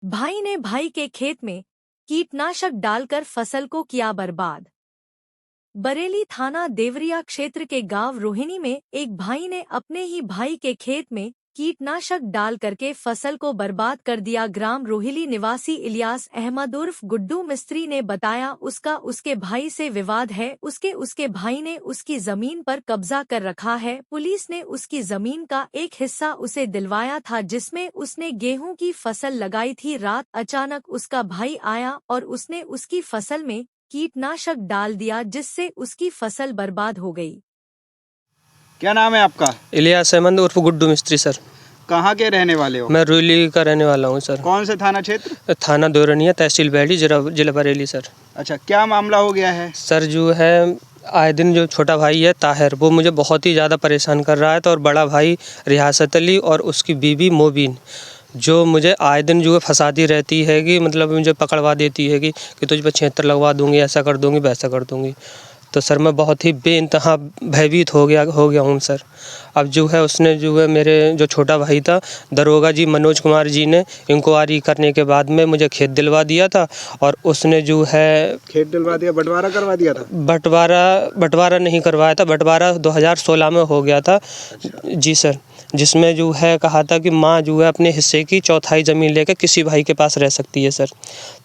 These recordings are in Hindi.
भाई ने भाई के खेत में कीटनाशक डालकर फसल को किया बर्बाद। बरेली थाना देवरिया क्षेत्र के गांव रोहिणी में एक भाई ने अपने ही भाई के खेत में कीटनाशक डाल करके फसल को बर्बाद कर दिया। ग्राम रोहिली निवासी इलियास अहमद उर्फ गुड्डू मिस्त्री ने बताया, उसका उसके भाई से विवाद है। उसके भाई ने उसकी जमीन पर कब्जा कर रखा है। पुलिस ने उसकी जमीन का एक हिस्सा उसे दिलवाया था, जिसमें उसने गेहूं की फसल लगाई थी। रात अचानक उसका भाई आया और उसने उसकी फसल में कीटनाशक डाल दिया, जिससे उसकी फसल बर्बाद हो गई। क्या नाम है आपका? इलियास अहमद उर्फ गुड्डू मिस्त्री सर। कहाँ के रहने वाले हो? मैं रोहिली का रहने वाला हूँ सर। कौन से थाना क्षेत्र? थाना देवरिया, तहसील बहेड़ी, जिला बरेली सर। अच्छा, क्या मामला हो गया है? सर जो है आए दिन जो छोटा भाई है ताहिर, वो मुझे बहुत ही ज़्यादा परेशान कर रहा है। तो और बड़ा भाई रियासत अली और उसकी बीवी मोबिन, जो मुझे आए दिन जो है फंसाती रहती है कि मतलब मुझे पकड़वा देती है कि तुझ पर 76 लगवा दूंगी, ऐसा कर दूंगी, वैसा कर दूंगी। तो सर मैं बहुत ही बेइंतहा भयभीत हो गया हूँ सर। अब जो है उसने जो है मेरे जो छोटा भाई था, दरोगा जी मनोज कुमार जी ने इंक्वायरी करने के बाद में मुझे खेत दिलवा दिया था। और उसने जो है खेत दिलवा दिया, बंटवारा करवा दिया था? बंटवारा नहीं करवाया था, बंटवारा 2016 में हो गया था। जी सर, जिसमें जो है कहा था कि माँ जो है अपने हिस्से की चौथाई ज़मीन लेकर किसी भाई के पास रह सकती है सर।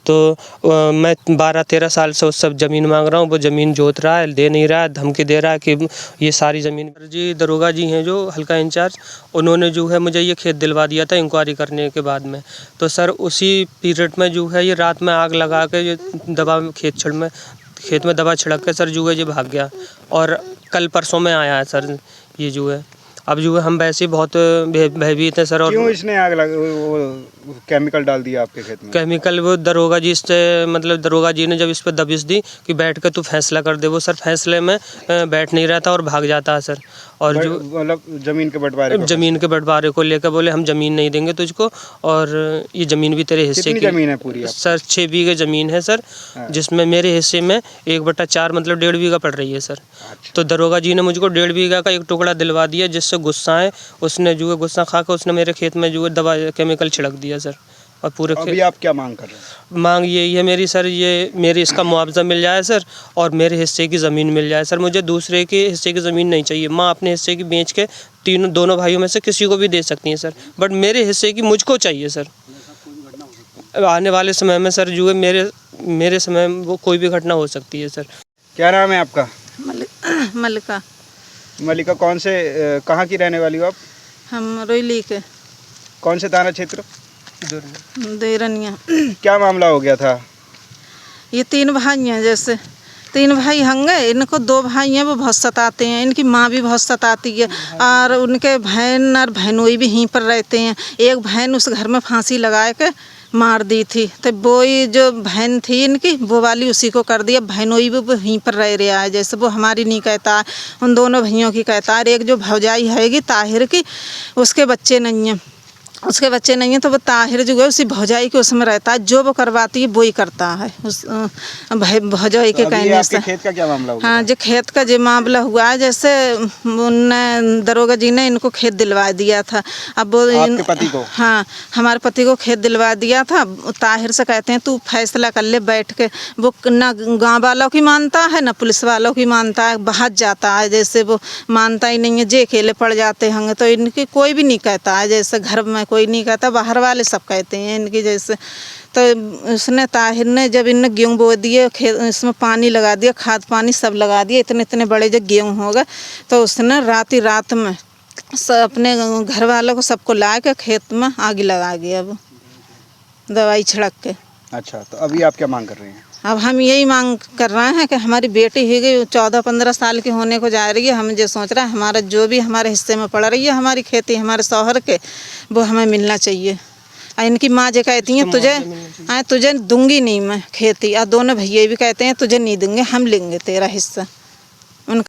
तो मैं 12-13 साल से उस सब ज़मीन मांग रहा हूँ, वो ज़मीन जोत रहा है, दे नहीं रहा है, धमकी दे रहा है कि ये सारी ज़मीन। जी दरोगा जी हैं जो हल्का इंचार्ज, उन्होंने जो है मुझे ये खेत दिलवा दिया था इंक्वायरी करने के बाद में। तो सर उसी पीरियड में जो है ये रात में आग लगा के ये दवा खेत में दवा छिड़क के सर जो है ये भाग गया। और कल परसों में आया है सर ये जो है। अब जो है हम वैसे ही बहुत भयभीत हैं सर। और क्यों इसने आग लगा, वो केमिकल डाल दिया आपके खेत में? केमिकल वो दरोगा जी से मतलब दरोगा जी ने जब इस पर दबिश दी कि बैठ कर तू फैसला कर दे, वो सर फैसले में बैठ नहीं रहता और भाग जाता है सर। और जो मतलब ज़मीन के बंटवारे को लेकर बोले हम ज़मीन नहीं देंगे तुझको, और ये ज़मीन भी तेरे हिस्से की। ज़मीन है पूरी सर 6 बीघे ज़मीन है सर। जिसमें मेरे हिस्से में 1/4 मतलब 1.5 बीघा पड़ रही है सर। तो दरोगा जी ने मुझको 1.5 बीघा का एक टुकड़ा दिलवा दिया, जिससे गुस्सा है उसने जो है गुस्सा खा कर उसने मेरे खेत में जो है दवा केमिकल छिड़क दिया सर। और पूरे अभी आप क्या मांग कर रहे हैं? मांग यही है मेरी सर, ये मेरी इसका मुआवजा मिल जाए सर, और मेरे हिस्से की ज़मीन मिल जाए सर। मुझे दूसरे के हिस्से की ज़मीन नहीं चाहिए। माँ अपने हिस्से की बेच के दोनों भाइयों में से किसी को भी दे सकती हैं सर, बट मेरे हिस्से की मुझको चाहिए सर। आने वाले समय में सर जो है मेरे समय में वो कोई भी घटना हो सकती है सर। क्या नाम है आपका? मलिका। मलिका, कहाँ की रहने वाली हो आप? हम रोहिली के। कौन से थाना क्षेत्र? देवरिया। क्या मामला हो गया था? ये 3 भाई हैं, जैसे 3 भाई होंगे, इनको 2 भाई हैं वो बहुत सताते हैं, इनकी माँ भी बहुत सताती है, और उनके बहन और बहनोई भी यहीं पर रहते हैं। एक बहन उस घर में फांसी लगा के मार दी थी, तो वो ही जो बहन थी इनकी, वो वाली उसी को कर दिया। बहनोई भी वहीं पर रह रहा है, जैसे वो हमारी नहीं कहता है, उन दोनों भैयों की कहता है। एक जो भौजाई हैगी ताहिर की, उसके बच्चे नहीं हैं, तो वो ताहिर जो है उसी भौजाई के उसमें रहता है, जो वो करवाती है वो ही करता है उस भौजाई के कहने से। खेत का क्या मामला हुआ? हाँ, जो खेत का जो मामला हुआ है, जैसे उनने दरोगा जी ने इनको खेत दिलवा दिया था। अब वो आपके पति को? हाँ, हमारे पति को खेत दिलवा दिया था। ताहिर से कहते हैं तू फैसला कर ले बैठ के। वो ना गाँव वालों की मानता है ना पुलिस वालों की मानता है, बाहर जाता है, जैसे वो मानता ही नहीं है। जे अकेले पड़ जाते होंगे तो इनकी कोई भी नहीं कहता है, जैसे घर में कोई नहीं कहता, बाहर वाले सब कहते हैं इनकी। जैसे तो उसने ताहिर ने जब इनने गेहूँ बो दिए, इसमें पानी लगा दिया, खाद पानी सब लगा दिया, इतने बड़े जब गेहूँ हो गए, तो उसने रात में अपने घर वालों को सबको ला के खेत में आग लगा गया, वो दवाई छिड़क के। अच्छा, तो अभी आप क्या मांग कर रहे हैं? अब हम यही मांग कर रहे हैं कि हमारी बेटी ही गई 14-15 साल की होने को जा रही है। हम जो सोच रहे हैं हमारा जो भी हमारे हिस्से में पड़ रही है हमारी खेती, हमारे शौहर के, वो हमें मिलना चाहिए। इनकी माँ जो कहती हैं तुझे दूंगी नहीं मैं खेती, और दोनों भैया भी कहते हैं तुझे नहीं दूंगे, हम लेंगे तेरा हिस्सा। उनका